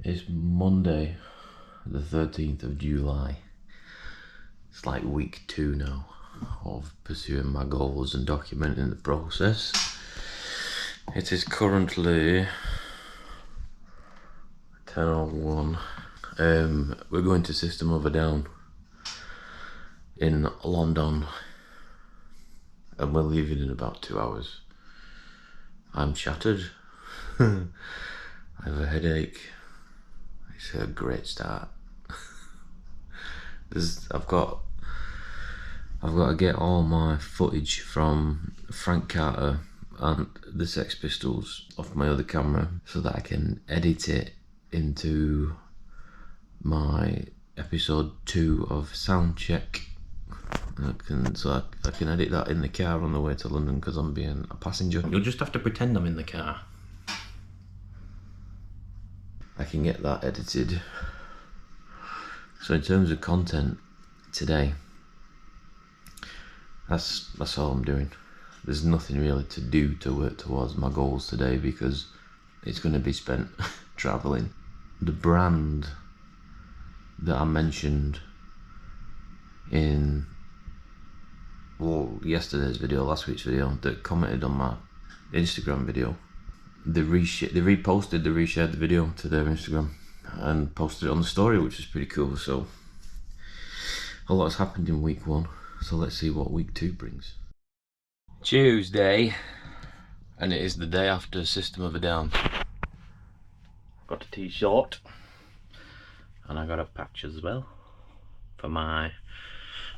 It's Monday, the 13th of July. It's like week 2 now of pursuing my goals and documenting the process. It is currently 10:01. We're going to System of a Down in London, and we're leaving in about 2 hours. I'm shattered. I have a headache. It's a great start. I've got to get all my footage from Frank Carter and the Sex Pistols off my other camera so that I can edit it into my episode 2 of Soundcheck. I can edit that in the car on the way to London because I'm being a passenger. You'll just have to pretend I'm in the car. I can get that edited. So in terms of content today, that's all I'm doing. There's nothing really to do to work towards my goals today because it's going to be spent travelling. The brand that I mentioned in yesterday's video, last week's video, that commented on my Instagram video, they reposted, they reshared the video to their Instagram and posted it on the story, which is pretty cool. So a lot has happened in week 1, so let's see what week 2 brings. Tuesday, and it is the day after System of a Down. Got a t-shirt and I got a patch as well for my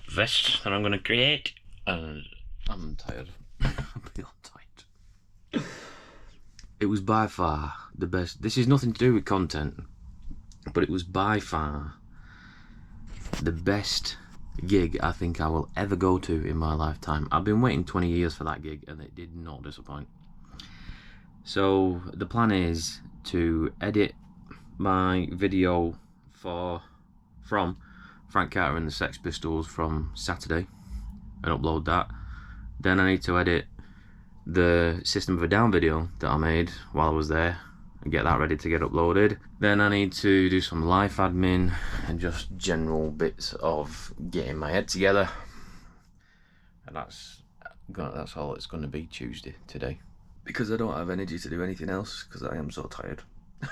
vest that I'm going to create, and I'm tired. I'm real tired. It was by far the best. This is nothing to do with content, but it was by far the best gig I think I will ever go to in my lifetime. I've been waiting 20 years for that gig and it did not disappoint. So the plan is to edit my video from Frank Carter and the Sex Pistols from Saturday and upload that. Then I need to edit the System of a Down video that I made while I was there and get that ready to get uploaded. Then I need to do some life admin and just general bits of getting my head together, and that's all it's going to be Tuesday today, because I don't have energy to do anything else because I am so tired. So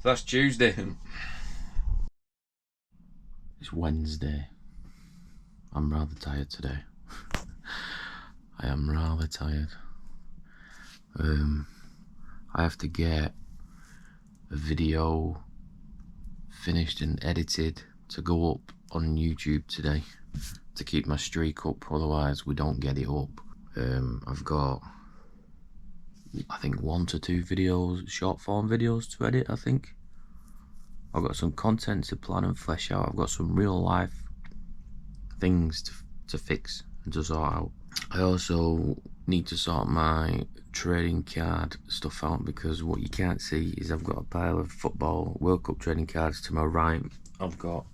that's Tuesday. It's Wednesday. I'm rather tired today. I am rather tired. I have to get a video finished and edited to go up on YouTube today to keep my streak up, otherwise we don't get it up. I've got, I think, 1 to 2 videos, short form videos to edit. I think I've got some content to plan and flesh out. I've got some real life things to fix and to sort out. I also need to sort my trading card stuff out, because what you can't see is I've got a pile of football World Cup trading cards to my right. I've got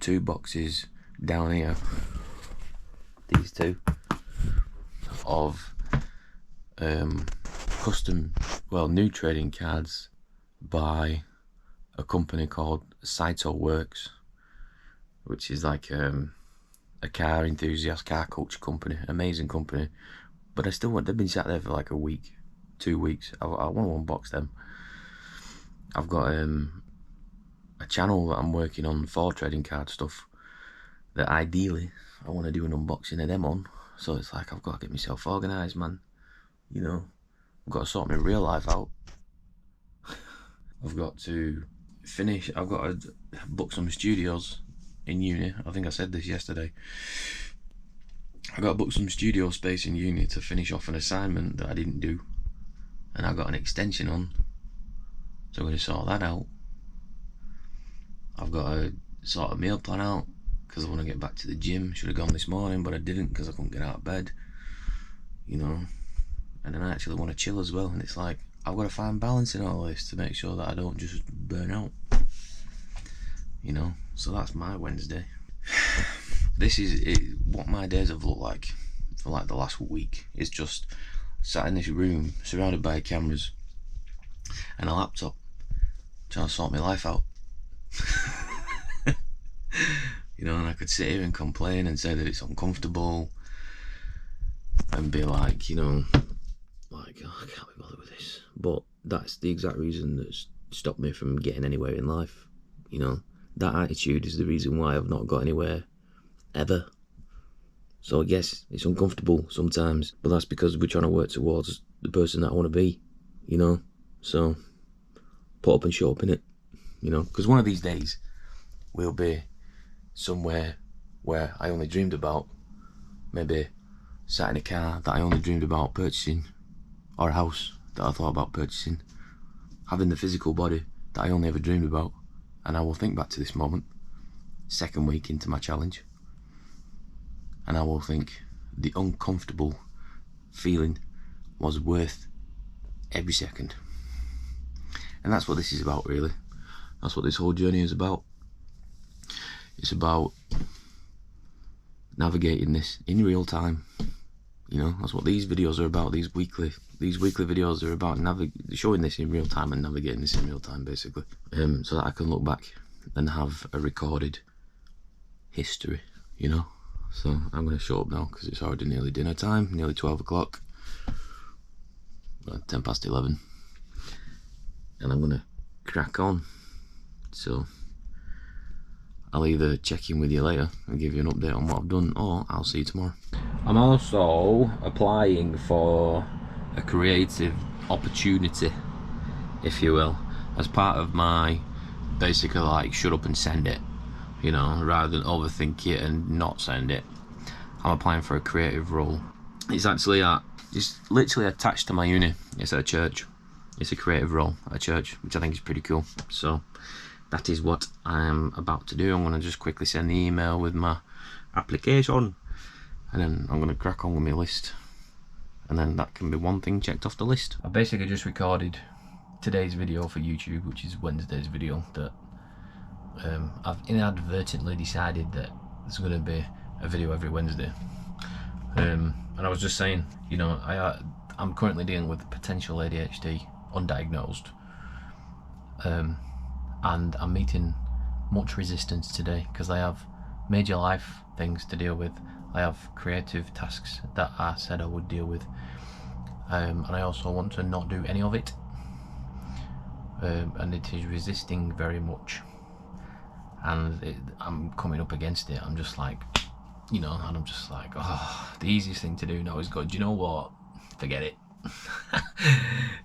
2 boxes down here, these 2, of new trading cards by a company called Saito Works, which is like a car enthusiast, car culture company, amazing company. But they've been sat there for like a week, 2 weeks. I want to unbox them. I've got a channel that I'm working on for trading card stuff that ideally I want to do an unboxing of them on. So it's like I've got to get myself organised, man. You know, I've got to sort my real life out. I've got to finish. I've got to book some studios in uni. I think I said this yesterday. I got to book some studio space in uni to finish off an assignment that I didn't do, and I got an extension on, so I'm going to sort that out. I've got to sort a meal plan out because I want to get back to the gym. Should have gone this morning, but I didn't because I couldn't get out of bed, you know. And then I actually want to chill as well, and it's like I've got to find balance in all this to make sure that I don't just burn out, you know. So that's my Wednesday. This is what my days have looked like for like the last week. It's just sat in this room surrounded by cameras and a laptop, trying to sort my life out. You know, and I could sit here and complain and say that it's uncomfortable and be like, you know, like, oh, I can't be bothered with this. But that's the exact reason that's stopped me from getting anywhere in life. You know, that attitude is the reason why I've not got anywhere ever. So yes, it's uncomfortable sometimes, but that's because we're trying to work towards the person that I want to be, you know. So put up and show up in it, you know, because one of these days we'll be somewhere where I only dreamed about, maybe sat in a car that I only dreamed about purchasing, or a house that I thought about purchasing, having the physical body that I only ever dreamed about. And I will think back to this moment, second week into my challenge, and I will think the uncomfortable feeling was worth every second. And that's what this is about, really. That's what this whole journey is about. It's about navigating this in real time. You know, that's what these videos are about. These weekly videos are about showing this in real time and navigating this in real time, basically, so that I can look back and have a recorded history, you know. So I'm going to show up now because it's already nearly dinner time, nearly 12 o'clock, 10 past 11, and I'm going to crack on. So I'll either check in with you later and give you an update on what I've done, or I'll see you tomorrow. I'm also applying for a creative opportunity, if you will, as part of my basically like shut up and send it, you know, rather than overthink it and not send it. I'm applying for a creative role. It's actually it's literally attached to my uni. It's at a church. It's a creative role at a church, which I think is pretty cool. So that is what I'm about to do. I'm going to just quickly send the email with my application, and then I'm going to crack on with my list, and then that can be one thing checked off the list. I basically just recorded today's video for YouTube, which is Wednesday's video, that I've inadvertently decided that there's going to be a video every Wednesday. And I was just saying, you know, I'm currently dealing with potential ADHD, undiagnosed, and I'm meeting much resistance today because I have major life things to deal with. I have creative tasks that I said I would deal with, and I also want to not do any of it, and it is resisting very much, and I'm coming up against it. I'm just like, you know, and I'm just like, oh, the easiest thing to do now is go, do you know what, forget it.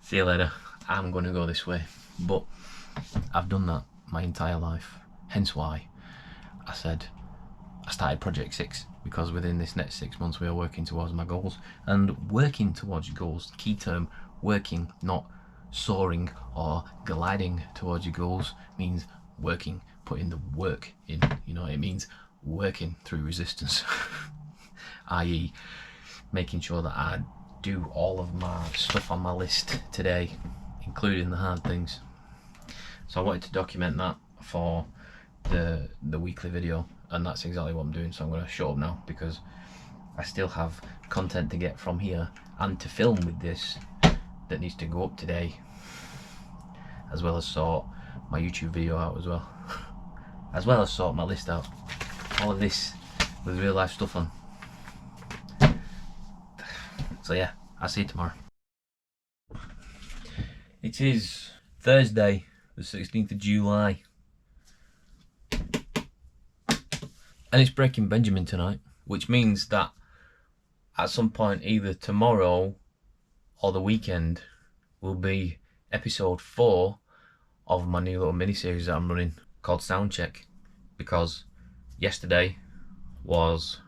See you later, I'm going to go this way. But I've done that my entire life, hence why I said I started Project 6, because within this next 6 months we are working towards my goals. And working towards your goals, key term, working, not soaring or gliding towards your goals, means working, putting the work in, you know. It means working through resistance, i.e. making sure that I do all of my stuff on my list today, including the hard things. So I wanted to document that for the weekly video, and that's exactly what I'm doing. So I'm going to shut up now because I still have content to get from here and to film with this that needs to go up today, as well as sort my YouTube video out as well, as well as sort my list out. All of this with real life stuff on. So yeah, I'll see you tomorrow. It is Thursday, the 16th of July. And it's Breaking Benjamin tonight, which means that at some point either tomorrow or the weekend will be episode 4 of my new little mini-series that I'm running called Soundcheck, because yesterday was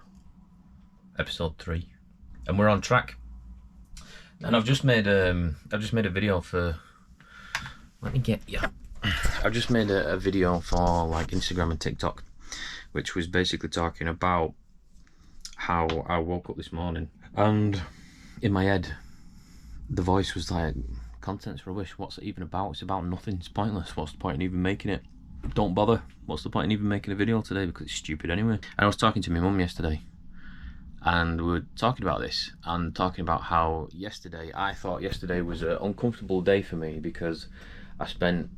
episode 3 and we're on track. And I've just made a video for, let me get you. I've just made a video for like Instagram and TikTok, which was basically talking about how I woke up this morning, and in my head the voice was like, content's rubbish, what's it even about? It's about nothing, it's pointless, what's the point in even making it? Don't bother, what's the point in even making a video today, because it's stupid anyway. And I was talking to my mum yesterday, and we were talking about this and talking about how I thought yesterday was an uncomfortable day for me because I spent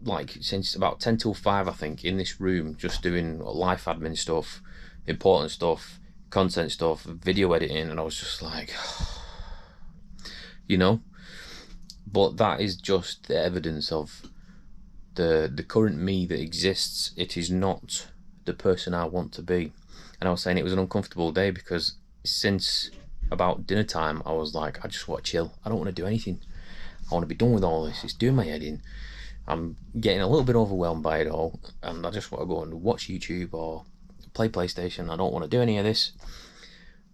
like since about 10 till 5 I think in this room just doing life admin stuff, important stuff, content stuff, video editing, and I was just like you know, but that is just the evidence of the current me that exists. It is not the person I want to be. And I was saying it was an uncomfortable day because since about dinner time I was like, I just want to chill, I don't want to do anything, I want to be done with all this, it's doing my head in, I'm getting a little bit overwhelmed by it all, and I just want to go and watch YouTube or play PlayStation. I don't want to do any of this.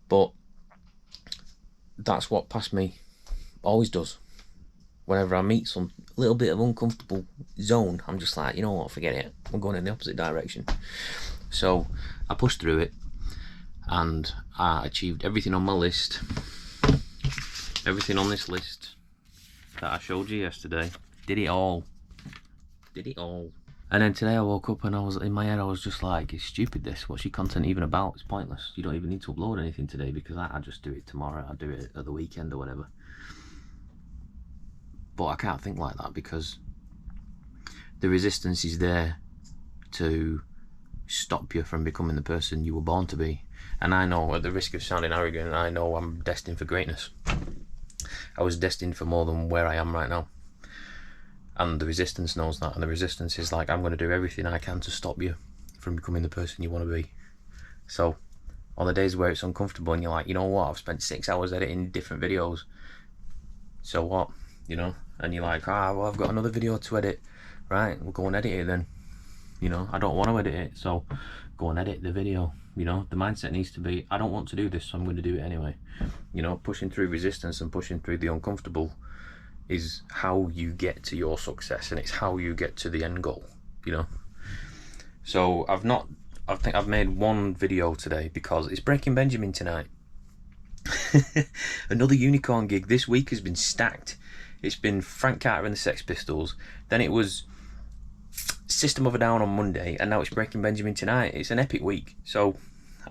But that's what past me always does. Whenever I meet some little bit of uncomfortable zone, I'm just like, you know what, forget it, I'm going in the opposite direction. So I pushed through it and I achieved everything on my list, everything on this list that I showed you yesterday. Did it all. And then today I woke up and I was in my head, I was just like, it's stupid this, what's your content even about? It's pointless, you don't even need to upload anything today because I just do it tomorrow, I do it at the weekend or whatever. But I can't think like that because the resistance is there to stop you from becoming the person you were born to be. And I know, at the risk of sounding arrogant, I know I'm destined for greatness. I was destined for more than where I am right now. And the resistance knows that, and the resistance is like, I'm going to do everything I can to stop you from becoming the person you want to be. So on the days where it's uncomfortable and you're like, you know what, I've spent 6 hours editing different videos, so what, you know, and you're like, well, I've got another video to edit, right, we'll go and edit it then, you know, I don't want to edit it, so go and edit the video. You know, the mindset needs to be, I don't want to do this, so I'm going to do it anyway. You know, pushing through resistance and pushing through the uncomfortable is how you get to your success, and it's how you get to the end goal, you know. So I think I've made one video today because it's Breaking Benjamin tonight. Another unicorn gig this week has been stacked. It's been Frank Carter and the Sex Pistols, then it was System of a Down on Monday, and now it's Breaking Benjamin tonight. It's an epic week. So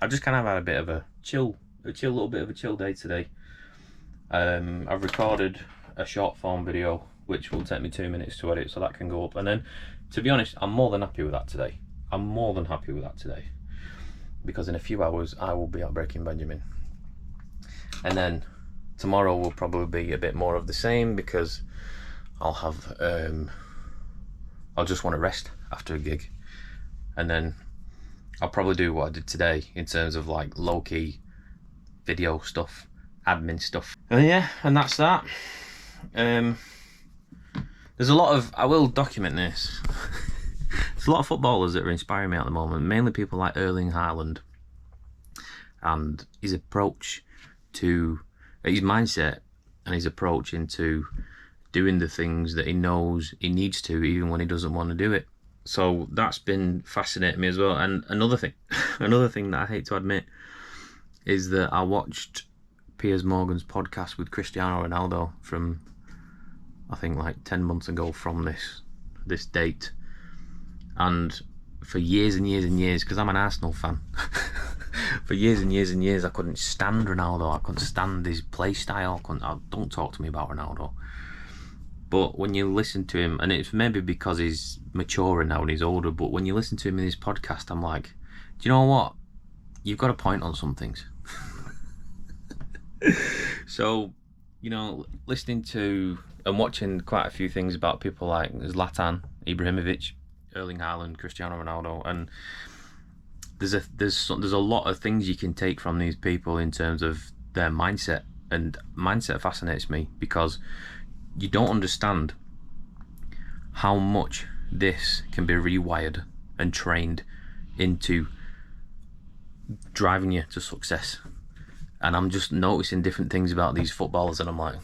I've just kind of had a bit of a little bit of a chill day today. I've recorded a short form video which will take me 2 minutes to edit, so that can go up. And then, to be honest, I'm more than happy with that today. Because in a few hours I will be at Breaking Benjamin, and then tomorrow will probably be a bit more of the same because I'll have I'll just want to rest after a gig, and then I'll probably do what I did today in terms of like low-key video stuff, admin stuff. And yeah, and that's that. There's a lot of, I will document this. There's a lot of footballers that are inspiring me at the moment, mainly people like Erling Haaland, and his approach to, his mindset and his approach into doing the things that he knows he needs to, even when he doesn't want to do it. So that's been fascinating me as well. And another thing that I hate to admit is that I watched Piers Morgan's podcast with Cristiano Ronaldo from, I think, like 10 months ago from this date. And for years and years and years, because I'm an Arsenal fan, for years and years and years I couldn't stand Ronaldo. I couldn't stand his play style. Don't talk to me about Ronaldo. But when you listen to him, and it's maybe because he's maturer now and he's older, but when you listen to him in his podcast, I'm like, do you know what? You've got a point on some things. So, you know, listening to and watching quite a few things about people like Zlatan Ibrahimovic, Erling Haaland, Cristiano Ronaldo, and there's a lot of things you can take from these people in terms of their mindset, and mindset fascinates me because you don't understand how much this can be rewired and trained into driving you to success. And I'm just noticing different things about these footballers, and I'm like,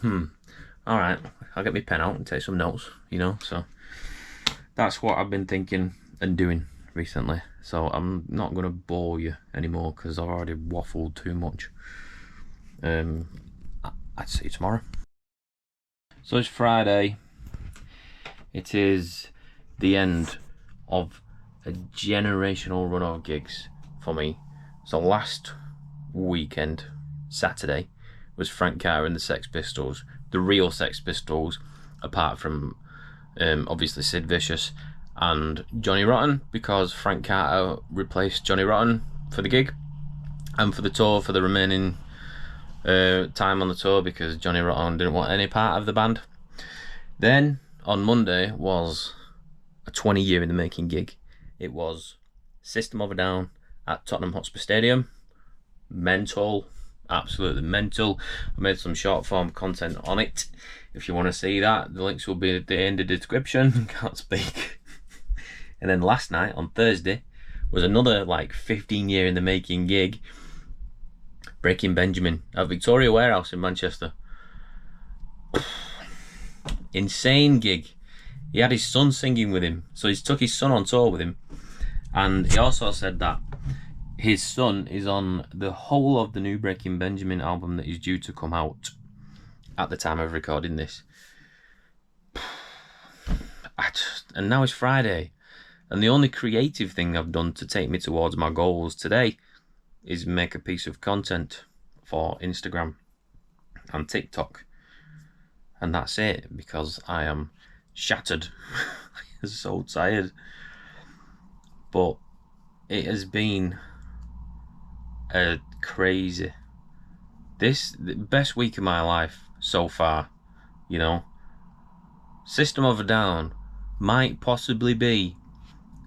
all right, I'll get my pen out and take some notes, you know. So that's what I've been thinking and doing recently. So I'm not going to bore you anymore because I've already waffled too much. I'd see you tomorrow. So it's Friday. It is the end of a generational run of gigs for me. So last weekend, Saturday, was Frank Carter and the Sex Pistols. The real Sex Pistols, apart from obviously Sid Vicious and Johnny Rotten, because Frank Carter replaced Johnny Rotten for the gig and for the tour, for the remaining time on the tour, because Johnny Rotten didn't want any part of the band. Then on Monday was a 20-year in the making gig. It was System of a Down at Tottenham Hotspur Stadium. Mental, absolutely mental. I made some short form content on it. If you want to see that, the links will be at the end of the description. Can't speak. And then last night, on Thursday, was another like 15-year in the making gig. Breaking Benjamin at Victoria Warehouse in Manchester. Insane gig. He had his son singing with him, so he's took his son on tour with him, and he also said that his son is on the whole of the new Breaking Benjamin album that is due to come out at the time of recording this. And now it's Friday, and the only creative thing I've done to take me towards my goals today is make a piece of content for Instagram and TikTok. And that's it, because I am shattered. I'm so tired. But it has been a crazy, the best week of my life so far, you know. System of a Down might possibly be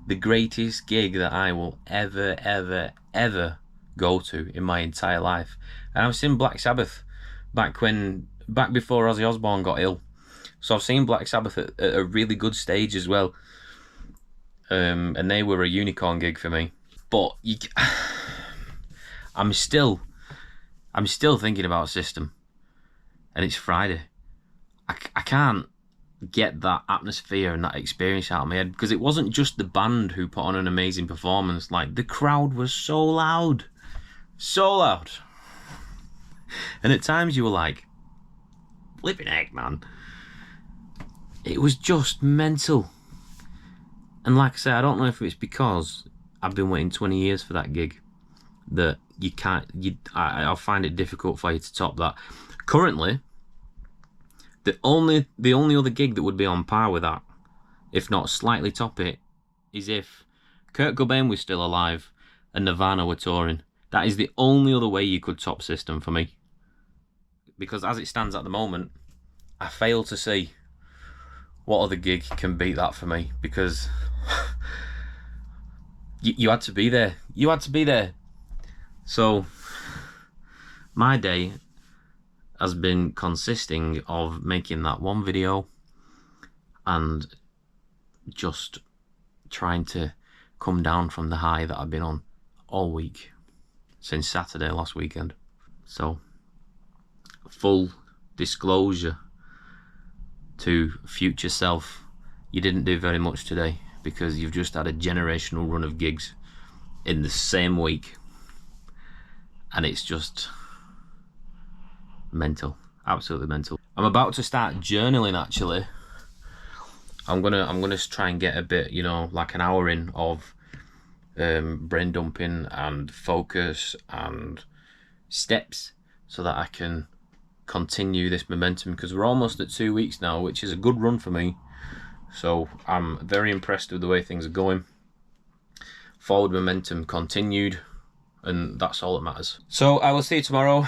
the greatest gig that I will ever go to in my entire life. And I've seen Black Sabbath back before Ozzy Osbourne got ill, so I've seen Black Sabbath at a really good stage as well, and they were a unicorn gig for me. But I'm still thinking about System, and it's Friday. I can't get that atmosphere and that experience out of my head, because it wasn't just the band who put on an amazing performance. Like, the crowd was so loud, and at times you were like, flipping heck, man. It was just mental. And like I say, I don't know if it's because I've been waiting 20 years for that gig that I'll find it difficult for you to top that. Currently, the only other gig that would be on par with that, if not slightly top it, is if Kurt Cobain was still alive and Nirvana were touring. That is the only other way you could top System for me. Because as it stands at the moment, I fail to see what other gig can beat that for me, because you had to be there. You had to be there. So my day has been consisting of making that one video and just trying to come down from the high that I've been on all week since Saturday last weekend. So, full disclosure to future self, you didn't do very much today, because you've just had a generational run of gigs in the same week, and it's just mental, absolutely mental. I'm about to start journaling, actually. I'm gonna try and get a bit, you know, like an hour in of brain dumping and focus and steps, so that I can continue this momentum, because we're almost at 2 weeks now, which is a good run for me. So I'm very impressed with the way things are going. Forward momentum continued, and that's all that matters. So I will see you tomorrow.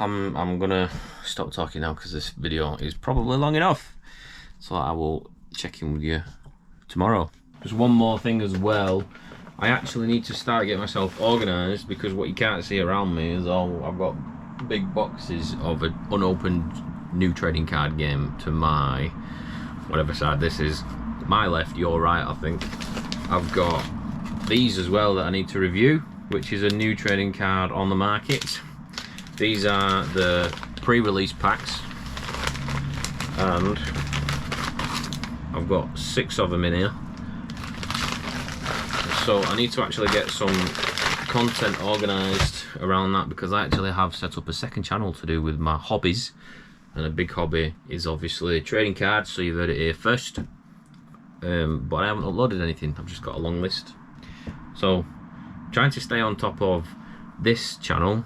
I'm gonna stop talking now, because this video is probably long enough, so I will check in with you tomorrow. Just one more thing as well. I actually need to start getting myself organised, because what you can't see around me is I've got big boxes of an unopened new trading card game to my, whatever side this is, my left, your right, I think. I've got these as well that I need to review, which is a new trading card on the market. These are the pre-release packs, and I've got 6 of them in here. So I need to actually get some content organised around that, because I actually have set up a second channel to do with my hobbies, and a big hobby is obviously trading cards, so you've heard it here first. But I haven't uploaded anything, I've just got a long list. So trying to stay on top of this channel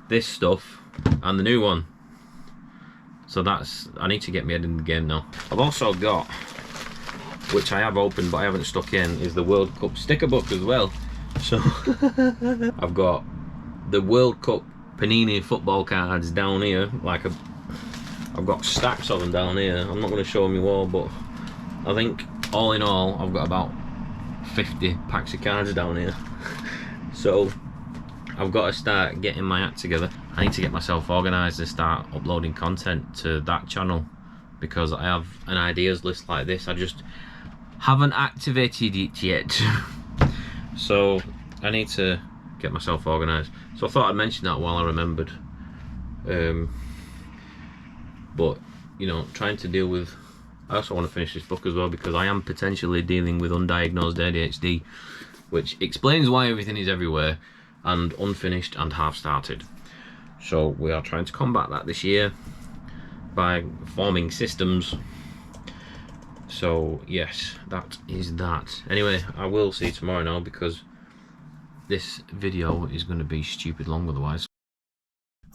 this stuff and the new one. So that's, I need to get my head in the game now. I've also got, which I have opened but I haven't stuck in, is the World Cup sticker book as well. So I've got the World Cup Panini football cards down here, I've got stacks of them down here. I'm not going to show them you all, but I think all in all I've got about 50 packs of cards down here. So I've got to start getting my act together. I need to get myself organised and start uploading content to that channel, because I have an ideas list like this. I just haven't activated it yet. So I need to get myself organised. So I thought I'd mention that while I remembered. But you know, trying to deal with, I also want to finish this book as well, because I am potentially dealing with undiagnosed ADHD, which explains why everything is everywhere and unfinished and half-started. So we are trying to combat that this year by forming systems. So yes, that is that. Anyway, I will see you tomorrow now, because this video is going to be stupid long otherwise.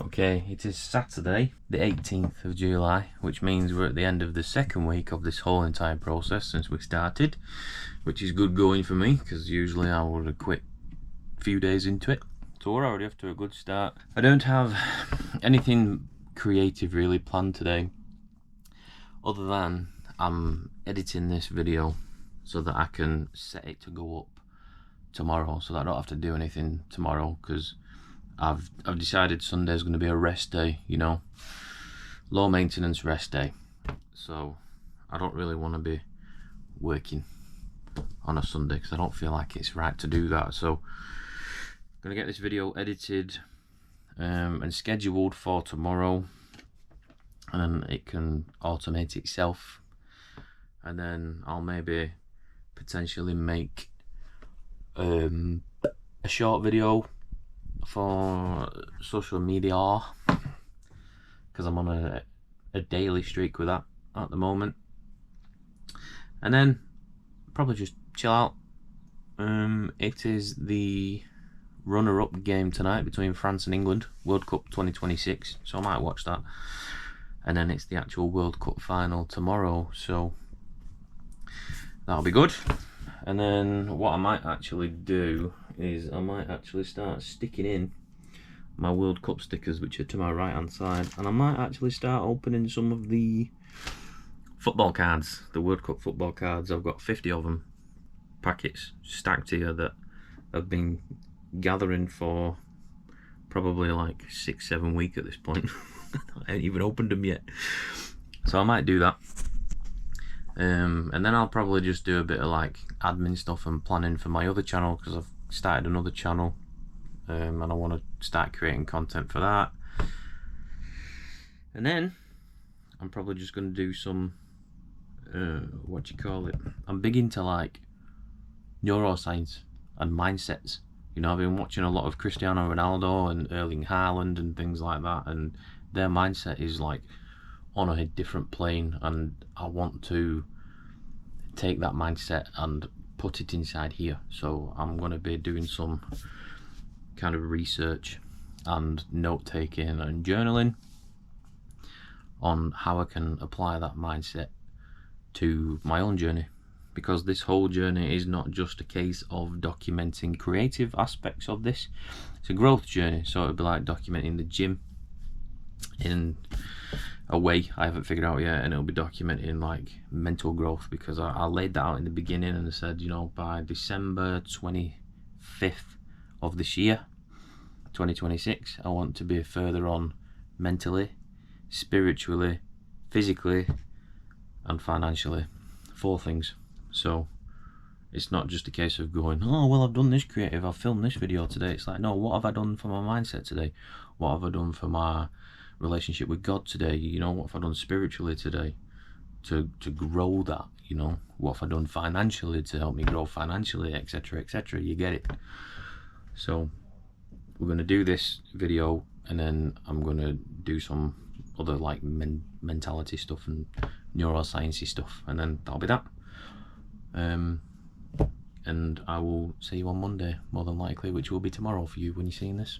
Okay, it is Saturday, the 18th of July, which means we're at the end of the second week of this whole entire process since we started, which is good going for me, because usually I would have quit a few days into it. So we're already off to a good start. I don't have anything creative really planned today, other than I'm editing this video so that I can set it to go up tomorrow, so that I don't have to do anything tomorrow, because I've decided Sunday's going to be a rest day, you know, low maintenance rest day. So I don't really want to be working on a Sunday, because I don't feel like it's right to do that. So I'm going to get this video edited and scheduled for tomorrow, and then it can automate itself, and then I'll maybe potentially make a short video for social media, because I'm on a daily streak with that at the moment, and then probably just chill out. It is the runner-up game tonight between France and England, World Cup 2026, so I might watch that, and then it's the actual World Cup final tomorrow, so that'll be good. And then what I might actually do is I might actually start sticking in my World Cup stickers, which are to my right hand side, and I might actually start opening some of the football cards, the World Cup football cards. I've got 50 of them, packets stacked here, that I've been gathering for probably like 6-7 weeks at this point. I haven't even opened them yet, so I might do that. And then I'll probably just do a bit of like admin stuff and planning for my other channel, because I've started another channel, and I want to start creating content for that. And then I'm probably just going to do some what do you call it, I'm big into like neuroscience and mindsets. You know, I've been watching a lot of Cristiano Ronaldo and Erling Haaland and things like that, and their mindset is like on a different plane, and I want to take that mindset and put it inside here. So I'm going to be doing some kind of research and note taking and journaling on how I can apply that mindset to my own journey, because this whole journey is not just a case of documenting creative aspects of this, it's a growth journey. So it'll be like documenting the gym in a way I haven't figured out yet, and it'll be documenting like mental growth, because I laid that out in the beginning and I said, you know, by December 25th of this year, 2026, I want to be further on mentally, spiritually, physically and financially. 4 things. So it's not just a case of going, oh well, I've done this creative, I've filmed this video today. It's like, no, what have I done for my mindset today? What have I done for my relationship with God today? You know, what have I done spiritually today to grow that? You know, what have I done financially to help me grow financially, etc, etc. You get it. So we're going to do this video, and then I'm going to do some other like mentality stuff and neuroscience stuff, and then that'll be that. And I will see you on Monday, more than likely, which will be tomorrow for you when you're seeing this.